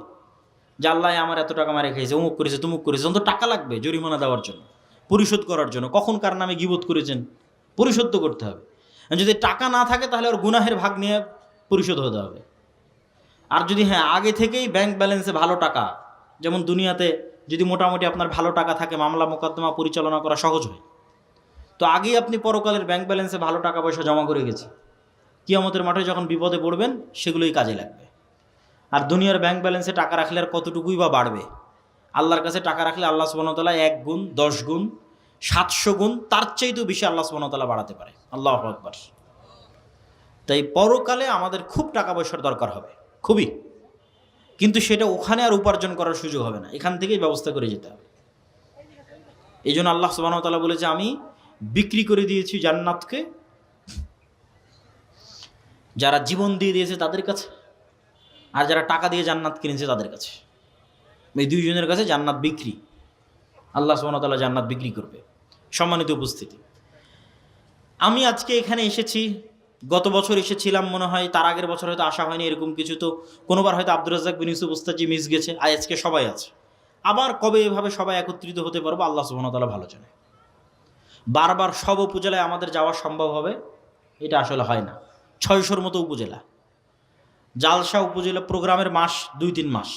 যে আল্লাহ আমার এত টাকা মারে খাইছে, অমুক করেছে তুমুক করেছে, তখন তো টাকা লাগবে জরিমানা দেওয়ার জন্য, পরিশোধ করার জন্য। কখন কার নামে গীবত করেছেন পরিশোধ তো করতে হবে। যদি টাকা না থাকে তাহলে ওর গুনাহের ভাগ নিয়ে পরিশোধ হতে হবে। আর যদি আগে থেকেই ব্যাংক ব্যালেন্সে ভালো টাকা, যেমন দুনিয়াতে যদি মোটামুটি আপনার ভালো টাকা থাকে মামলা মোকদ্দমা পরিচালনা করা সহজ হয়, তো আগেই আপনি পরকালের ব্যাংক ব্যালেন্সে ভালো টাকা পয়সা জমা করে গেছে, কিয়ামতের মাঠে যখন বিপদে পড়বেন সেগুলোই কাজে লাগবে। আর দুনিয়ার ব্যাংক ব্যালেন্সে টাকা রাখলে আর কতটুকুই বা বাড়বে? আল্লাহর কাছে টাকা রাখলে আল্লাহ সুবহানাহু ওয়া তাআলা 1 গুণ, 10 গুণ, 700 গুণ, তার চাইতেও বেশি আল্লাহ সুবহানাহু ওয়া তাআলা বাড়াতে পারে। আল্লাহু আকবার। তাই পরকালে আমাদের খুব টাকা পয়সার দরকার হবে, খুবই, কিন্তু সেটা ওখানে আর উপার্জন করার সুযোগ হবে না, এখান থেকেই ব্যবস্থা করে যেতে হবে। এই জন্য আল্লাহ সুবহানাহু ওয়া তাআলা বলেছে, আমি বিক্রি করে দিয়েছি জান্নাতকে যারা জীবন দিয়ে দিয়েছে তাদের কাছে, আর যারা টাকা দিয়ে জান্নাত কিনেছে তাদের কাছে। এই দুইজনের কাছে জান্নাত বিক্রি, আল্লাহ সুবহানাহু ওয়া তাআলা জান্নাত বিক্রি করবে। সম্মানিত উপস্থিতি, আমি আজকে এখানে এসেছি, গত বছর এসেছিলাম মনে হয়, তার আগের বছর হয়তো আসা হয়নি এরকম কিছু, তো কোনোবার হয়তো আব্দুর রাজ্জাক বিন ইউসুফ ওস্তাদজি মিস গেছে, আজকে সবাই আছে। আবার কবে এভাবে সবাই একত্রিত হতে পারবো আল্লাহ সুবহানাহু ওয়া তাআলা ভালো জানে। বারবার সব উপজেলায় আমাদের যাওয়া সম্ভব হবে এটা আসলে হয় না। 600-র মতো উপজেলা, জালসা উপজেলা প্রোগ্রামের মাস 2-3 মাস,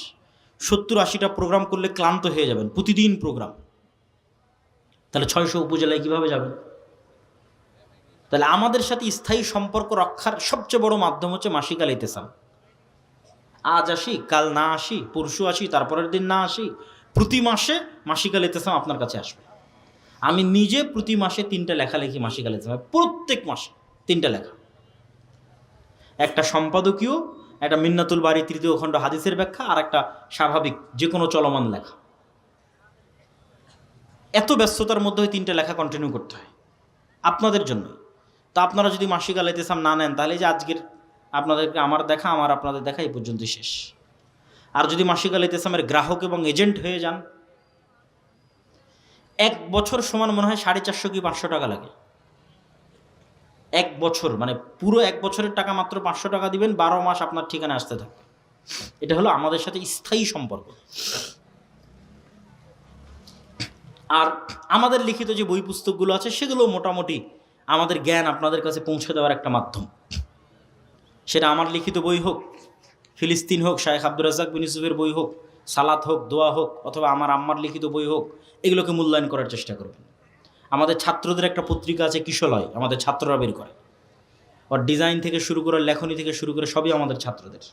70-80টা প্রোগ্রাম করলে ক্লান্ত হয়ে যাবেন, প্রতিদিন প্রোগ্রাম। তাহলে 600 উপজেলায় কিভাবে যাবেন? তাহলে আমাদের সাথে স্থায়ী সম্পর্ক রক্ষার সবচেয়ে বড় মাধ্যম হচ্ছে মাসিক আল ইতিসাম। আজ আসি, কাল না আসি, পরশু আসি, তারপরের দিন না আসি, প্রতি মাসে মাসিক আল ইতিসাম আপনার কাছে আসবে। আমি নিজে প্রতি মাসে 3টা লেখা লিখি মাসিক আল ইতিসামে, প্রত্যেক মাসে 3টা লেখা, একটা সম্পাদকীয়, একটা মিন্নাতুল বারী 3য় খণ্ড হাদিসের ব্যাখ্যা, আর একটা স্বাভাবিক যে কোনো চলমান লেখা। এত ব্যস্ততার মধ্যে 3টা লেখা কন্টিনিউ করতে হয় আপনাদের জন্য। তা আপনারা যদি মাসিক আল ইতিসাম না নেন তাহলে যে আজকের আপনাদেরকে আমার দেখা, আমার আপনাদের দেখা এই পর্যন্ত শেষ। আর যদি মাসিক আল ইতিসামের গ্রাহক এবং এজেন্ট হয়ে যান, 1 বছর সমান মনে হয় 450 কি 500 টাকা লাগে। 1 বছর মানে পুরো 1 বছরের টাকা মাত্র 500 টাকা দিবেন, 12 মাস আপনার ঠিকানা আসতে থাকবে। এটা হলো আমাদের সাথে স্থায়ী সম্পর্ক। আর আমাদের লিখিত যে বই পুস্তকগুলো আছে সেগুলো মোটামুটি আমাদের জ্ঞান আপনাদের কাছে পৌঁছে দেওয়ার একটা মাধ্যম। সেটা আমার লিখিত বই হোক, ফিলিস্তিন হোক, শায়েখ আব্দুর রাজ্জাক বিন ইউসুফের বই হোক, সালাত হোক, দোয়া হোক, অথবা আমার আম্মার লিখিত বই হোক, এগুলোকে মূল্যায়ন করার চেষ্টা করবেন। আমাদের ছাত্রদের একটা পত্রিকা আছে কিশলয়, আমাদের ছাত্ররা বের করে, ওর ডিজাইন থেকে শুরু করে লেখনী থেকে শুরু করে সবই আমাদের ছাত্রদের,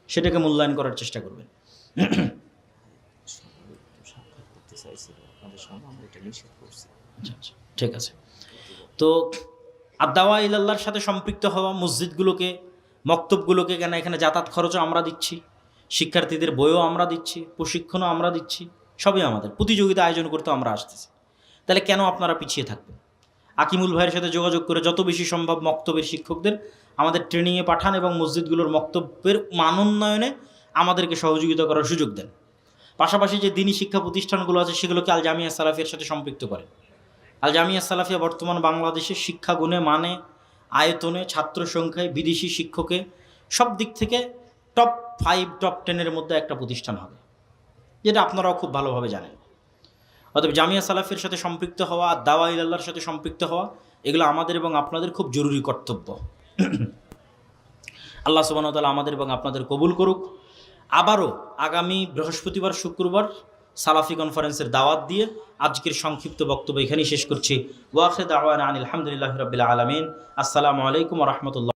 সেটাকে মূল্যায়ন করার চেষ্টা করবেন। আচ্ছা, ঠিক আছে। তো আদ-দাওয়া ইলাল্লাহর সাথে সম্পৃক্ত হওয়া, মসজিদগুলোকে, মক্তবগুলোকে, কেন এখানে যাতায়াত খরচও আমরা দিচ্ছি, শিক্ষার্থীদের বইও আমরা দিচ্ছি, প্রশিক্ষণও আমরা দিচ্ছি, সবই আমাদের, প্রতিযোগিতা আয়োজন করতে আমরা আসতেছি। তাহলে কেন আপনারা পিছিয়ে থাকবেন? আকিমুল ভাইয়ের সাথে যোগাযোগ করে যত বেশি সম্ভব মক্তবের শিক্ষকদের আমাদের ট্রেনিংয়ে পাঠান এবং মসজিদগুলোর মক্তব্যের মানোন্নয়নে আমাদেরকে সহযোগিতা করার সুযোগ দেন। পাশাপাশি যে দিনী শিক্ষা প্রতিষ্ঠানগুলো আছে সেগুলোকে আল জামিয়া সালাফিয়ার সাথে সম্পৃক্ত করেন। আল জামিয়া সালাফিয়া বর্তমান বাংলাদেশের শিক্ষা গুণে, মানে, আয়তনে, ছাত্র সংখ্যায়, বিদেশি শিক্ষকে, সব দিক থেকে টপ 5 টপ 10-এর মধ্যে একটা প্রতিষ্ঠান হবে, যেটা আপনারাও খুব ভালোভাবে জানেন। অতএব জামিয়া সালাফিয়ার সাথে সম্পৃক্ত হওয়া, দাওয়া ইলাল্লাহর সাথে সম্পৃক্ত হওয়া, এগুলো আমাদের এবং আপনাদের খুব জরুরি কর্তব্য। আল্লাহ সুবহানাহু ওয়া তাআলা আমাদের এবং আপনাদের কবুল করুক। আবারও আগামী বৃহস্পতিবার, শুক্রবার সালাফি কনফারেন্সের দাওয়াত দিয়ে আজকের সংক্ষিপ্ত বক্তব্য এখানেই শেষ করছি। ওয়া আখিরু দাওয়ানা আনিল হামদুলিল্লাহি রাব্বিল আলামিন। আসসালামু আলাইকুম ওয়া রাহমাতুল্লাহ।